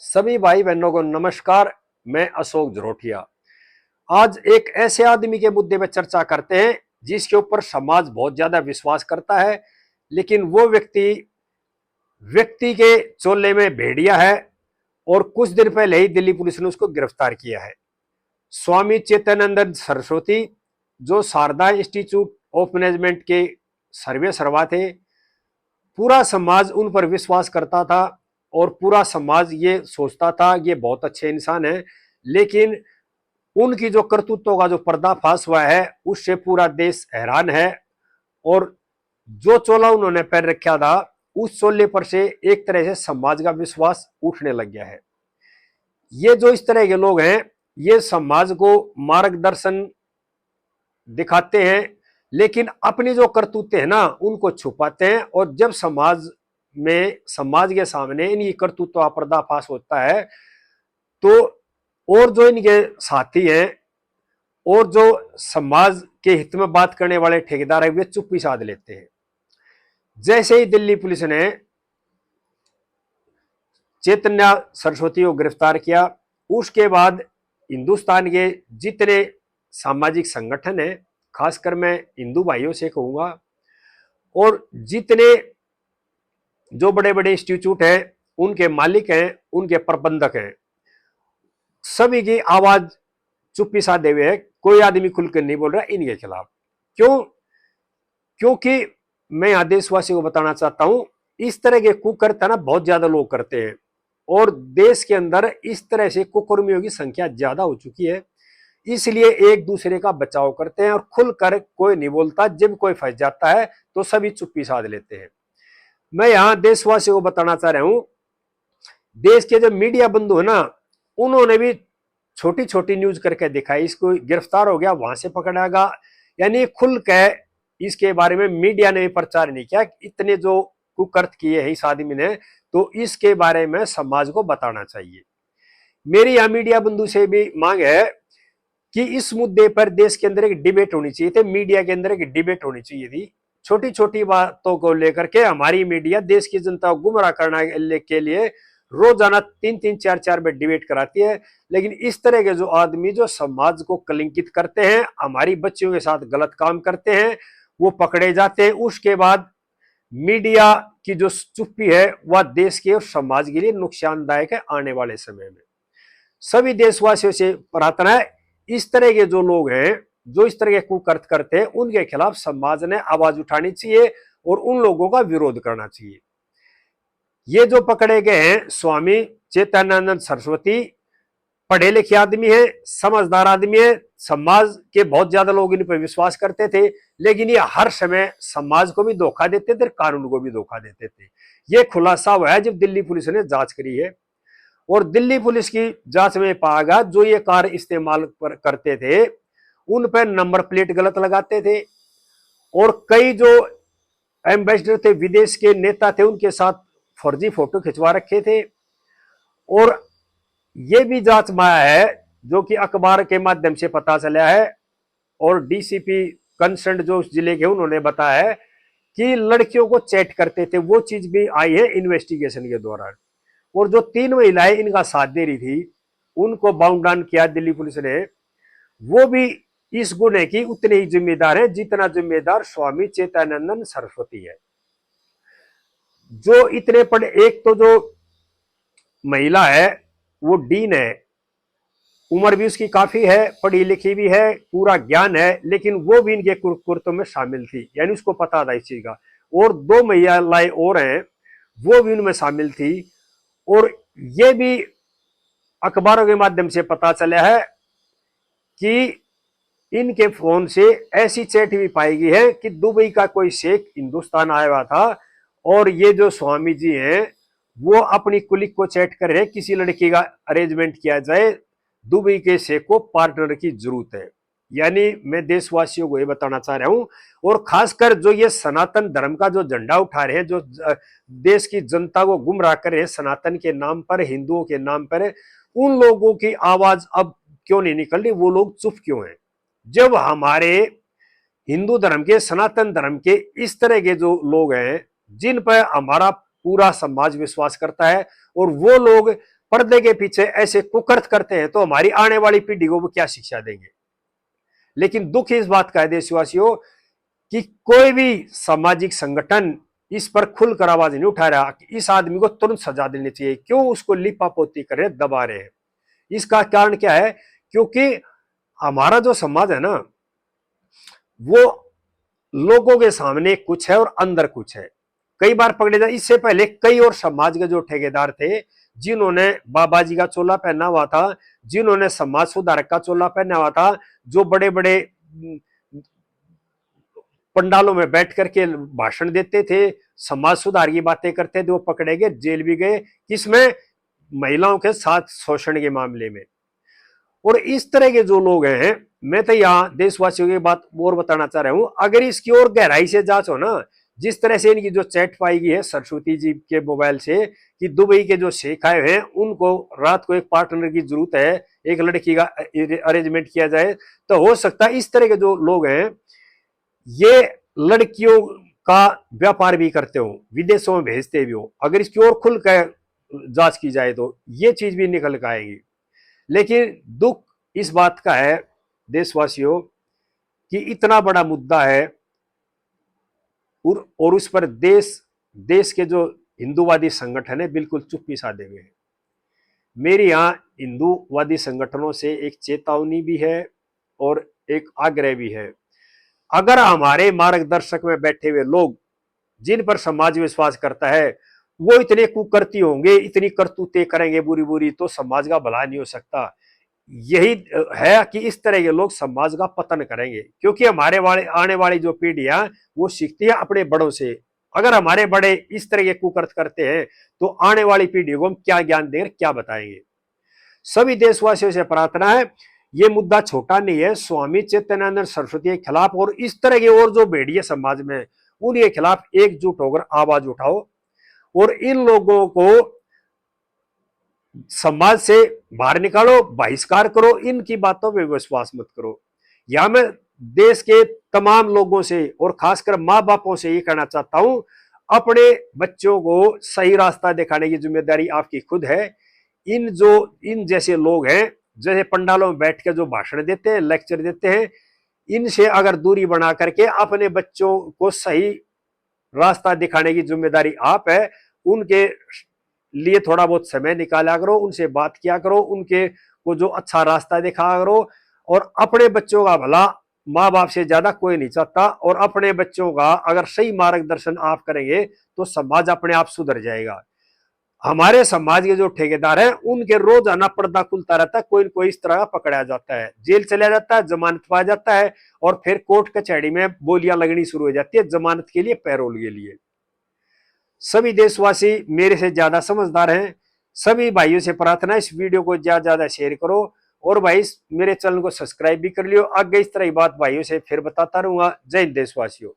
सभी भाई बहनों को नमस्कार। मैं अशोक जरोठिया। आज एक ऐसे आदमी के मुद्दे पर चर्चा करते हैं जिसके ऊपर समाज बहुत ज्यादा विश्वास करता है, लेकिन वो व्यक्ति व्यक्ति के चोले में भेड़िया है और कुछ दिन पहले ही दिल्ली पुलिस ने उसको गिरफ्तार किया है। स्वामी चैतन्यनंद सरस्वती, जो शारदा इंस्टीट्यूट ऑफ मैनेजमेंट के सर्वे सर्वा थे। पूरा समाज उन पर विश्वास करता था और पूरा समाज ये सोचता था ये बहुत अच्छे इंसान है, लेकिन उनकी जो करतूतों का जो पर्दाफाश हुआ है उससे पूरा देश हैरान है। और जो चोला उन्होंने पैर रखा था उस चोले पर से एक तरह से समाज का विश्वास उठने लग गया है। ये जो इस तरह के लोग हैं ये समाज को मार्गदर्शन दिखाते हैं, लेकिन अपनी जो करतूतें हैं ना उनको छुपाते हैं। और जब समाज के सामने इनकी करतूतों का पर्दाफाश होता है तो और जो इनके साथी हैं और जो समाज के हित में बात करने वाले ठेकेदार है वे चुप्पी साध लेते हैं। जैसे ही दिल्ली पुलिस ने चैतन्य सरस्वती को गिरफ्तार किया, उसके बाद हिंदुस्तान के जितने सामाजिक संगठन है, खासकर मैं हिंदू भाइयों से कहूंगा, और जितने जो बड़े बड़े इंस्टीट्यूट हैं उनके मालिक हैं, उनके प्रबंधक हैं, सभी की आवाज चुप्पी साधे हुए है। कोई आदमी खुलकर नहीं बोल रहा इनके खिलाफ। क्यों? क्योंकि मैं यहां देशवासियों को बताना चाहता हूं इस तरह के कुकर्म ना बहुत ज्यादा लोग करते हैं और देश के अंदर इस तरह से कुकर्मियों की संख्या ज्यादा हो चुकी है, इसलिए एक दूसरे का बचाव करते हैं और खुलकर कोई नहीं बोलता। जब कोई फंस जाता है तो सभी चुप्पी साध लेते हैं। मैं यहां देशवासियों को बताना चाह रहा हूं, देश के जो मीडिया बंधु है ना उन्होंने भी छोटी छोटी न्यूज करके दिखाई। इसको गिरफ्तार हो गया वहां से पकड़ागा, यानी खुल के इसके बारे में मीडिया ने प्रचार नहीं किया। इतने जो कुकर्म किए हैं इस आदमी ने, तो इसके बारे में समाज को बताना चाहिए। मेरी यहां मीडिया बंधु से भी मांग है कि इस मुद्दे पर देश के अंदर एक डिबेट होनी चाहिए थी, मीडिया के अंदर एक डिबेट होनी चाहिए थी। छोटी छोटी बातों को लेकर के हमारी मीडिया देश की जनता को गुमराह करने के लिए रोजाना 3-3, 4-4 में डिबेट कराती है, लेकिन इस तरह के जो आदमी जो समाज को कलंकित करते हैं, हमारी बच्चियों के साथ गलत काम करते हैं, वो पकड़े जाते हैं। उसके बाद मीडिया की जो चुप्पी है वह देश के और समाज के लिए नुकसानदायक है। आने वाले समय में सभी देशवासियों से प्रार्थना है, इस तरह के जो लोग हैं जो इस तरह के कुकर्म करते हैं उनके खिलाफ समाज ने आवाज उठानी चाहिए और उन लोगों का विरोध करना चाहिए। ये जो पकड़े गए हैं स्वामी चैतन्यानंद सरस्वती पढ़े लिखे आदमी है, समझदार आदमी है, समाज के बहुत ज्यादा लोग इन पर विश्वास करते थे, लेकिन ये हर समय समाज को भी धोखा देते थे, कानून को भी धोखा देते थे। ये खुलासा हुआ है जब दिल्ली पुलिस ने जांच करी है। और दिल्ली पुलिस की जांच में पाया गया जो ये कार इस्तेमाल करते थे उन पर नंबर प्लेट गलत लगाते थे, और कई जो एम्बेसडर थे, विदेश के नेता थे, उनके साथ फर्जी फोटो खिंचवा रखे थे। और ये भी जांच में आया है जो कि अखबार के माध्यम से पता चला है, और डीसीपी कंसर्न जो उस जिले के उन्होंने बताया है कि लड़कियों को चैट करते थे, वो चीज भी आई है इन्वेस्टिगेशन के दौरान। और जो 3 महिलाएं इनका साथ दे रही थी उनको बाउंड डाउन किया दिल्ली पुलिस ने। वो भी इस गुने की उतने ही जिम्मेदार है जितना जिम्मेदार स्वामी चैतन्यानंद सरस्वती है। जो इतने पढ़े, एक तो जो महिला है वो डीन है, उम्र भी उसकी काफी है, पढ़ी लिखी भी है, पूरा ज्ञान है, लेकिन वो भी इनके कुर्तों में शामिल थी, यानी उसको पता था इस चीज का। और 2 महिलाएं और हैं वो भी उनमें शामिल थी। और ये भी अखबारों के माध्यम से पता चला है कि इनके फोन से ऐसी चैट भी पाई गई है कि दुबई का कोई शेख हिंदुस्तान आया हुआ था और ये जो स्वामी जी हैं वो अपनी कुलिक को चैट कर रहे हैं किसी लड़की का अरेंजमेंट किया जाए, दुबई के शेख को पार्टनर की जरूरत है। यानी मैं देशवासियों को ये बताना चाह रहा हूं, और खासकर जो ये सनातन धर्म का जो झंडा उठा रहे हैं, जो देश की जनता को गुमराह कर रहे हैं सनातन के नाम पर, हिंदुओं के नाम पर, उन लोगों की आवाज अब क्यों नहीं निकल रही? वो लोग चुप क्यों हैं? जब हमारे हिंदू धर्म के, सनातन धर्म के इस तरह के जो लोग हैं जिन पर हमारा पूरा समाज विश्वास करता है, और वो लोग पर्दे के पीछे ऐसे कुकर्त करते हैं तो हमारी आने वाली पीढ़ी को वो क्या शिक्षा देंगे। लेकिन दुख इस बात का है देशवासियों कि कोई भी सामाजिक संगठन इस पर खुलकर आवाज नहीं उठा रहा कि इस आदमी को तुरंत सजा देनी चाहिए, क्यों उसको लिपापोती कर रहे, दबा रहे हैं। इसका कारण क्या है, क्योंकि हमारा जो समाज है ना वो लोगों के सामने कुछ है और अंदर कुछ है, कई बार पकड़े जाए। इससे पहले कई और समाज के जो ठेकेदार थे जिन्होंने बाबा जी का चोला पहना हुआ था, जिन्होंने समाज सुधारक का चोला पहना हुआ था, जो बड़े बड़े पंडालों में बैठ करके भाषण देते थे, समाज सुधार की बातें करते थे, वो पकड़े गए, जेल भी गए, किसमें, महिलाओं के साथ शोषण के मामले में। और इस तरह के जो लोग हैं, मैं तो यहाँ देशवासियों की बात और बताना चाह रहा हूं, अगर इसकी और गहराई से जांच हो ना, जिस तरह से इनकी जो चैट पाई गई है सरस्वती जी के मोबाइल से कि दुबई के जो शेख आए हैं उनको रात को एक पार्टनर की जरूरत है, एक लड़की का अरेंजमेंट किया जाए, तो हो सकता है इस तरह के जो लोग हैं ये लड़कियों का व्यापार भी करते हो, विदेशों में भेजते भी हो। अगर इसकी और खुल कर जांच की जाए तो ये चीज भी निकल कर आएगी। लेकिन दुख इस बात का है देशवासियों कि इतना बड़ा मुद्दा है और उस पर देश के जो हिंदूवादी संगठन है बिल्कुल चुप्पी साधे हुए हैं। मेरी यहां हिंदूवादी संगठनों से एक चेतावनी भी है और एक आग्रह भी है। अगर हमारे मार्गदर्शक में बैठे हुए लोग जिन पर समाज विश्वास करता है वो इतने कुकर्ती होंगे, इतनी करतूतें करेंगे बुरी बुरी, तो समाज का भला नहीं हो सकता। यही है कि इस तरह के लोग समाज का पतन करेंगे, क्योंकि हमारे आने वाली जो पीढ़ियां वो सीखती है अपने बड़ों से। अगर हमारे बड़े इस तरह के कुकर्त करते हैं तो आने वाली पीढ़ी को हम क्या ज्ञान देंगे, क्या बताएंगे। सभी देशवासियों से प्रार्थना है, ये मुद्दा छोटा नहीं है। स्वामी चैतन्यानंद सरस्वती के खिलाफ और इस तरह के और जो भेड़िए समाज में उनके खिलाफ एकजुट होकर आवाज उठाओ और इन लोगों को समाज से बाहर निकालो, बहिष्कार करो, इनकी बातों पे विश्वास मत करो। यहां मैं देश के तमाम लोगों से और खासकर माँ बापों से ये कहना चाहता हूं, अपने बच्चों को सही रास्ता दिखाने की जिम्मेदारी आपकी खुद है। इन जैसे लोग हैं, जैसे पंडालों में बैठ के जो भाषण देते हैं, लेक्चर देते हैं, इनसे अगर दूरी बना करके अपने बच्चों को सही रास्ता दिखाने की जिम्मेदारी आप है। उनके लिए थोड़ा बहुत समय निकाला करो, उनसे बात किया करो, उनके को जो अच्छा रास्ता दिखा करो। और अपने बच्चों का भला माँ बाप से ज्यादा कोई नहीं चाहता, और अपने बच्चों का अगर सही मार्गदर्शन आप करेंगे तो समाज अपने आप सुधर जाएगा। हमारे समाज के जो ठेकेदार हैं उनके रोजाना पर्दा खुलता रहता है, कोई न कोई इस तरह का पकड़ा जाता है, जेल चला जाता है, जमानत पा जाता है, और फिर कोर्ट कचहरी में बोलियां लगनी शुरू हो जाती है जमानत के लिए, पैरोल के लिए। सभी देशवासी मेरे से ज्यादा समझदार हैं। सभी भाइयों से प्रार्थना, इस वीडियो को ज्यादा ज्यादा शेयर करो, और भाई मेरे चैनल को सब्सक्राइब भी कर लियो। आगे इस तरह की बात भाइयों से फिर बताता रहूंगा। जय हिंद देशवासियों।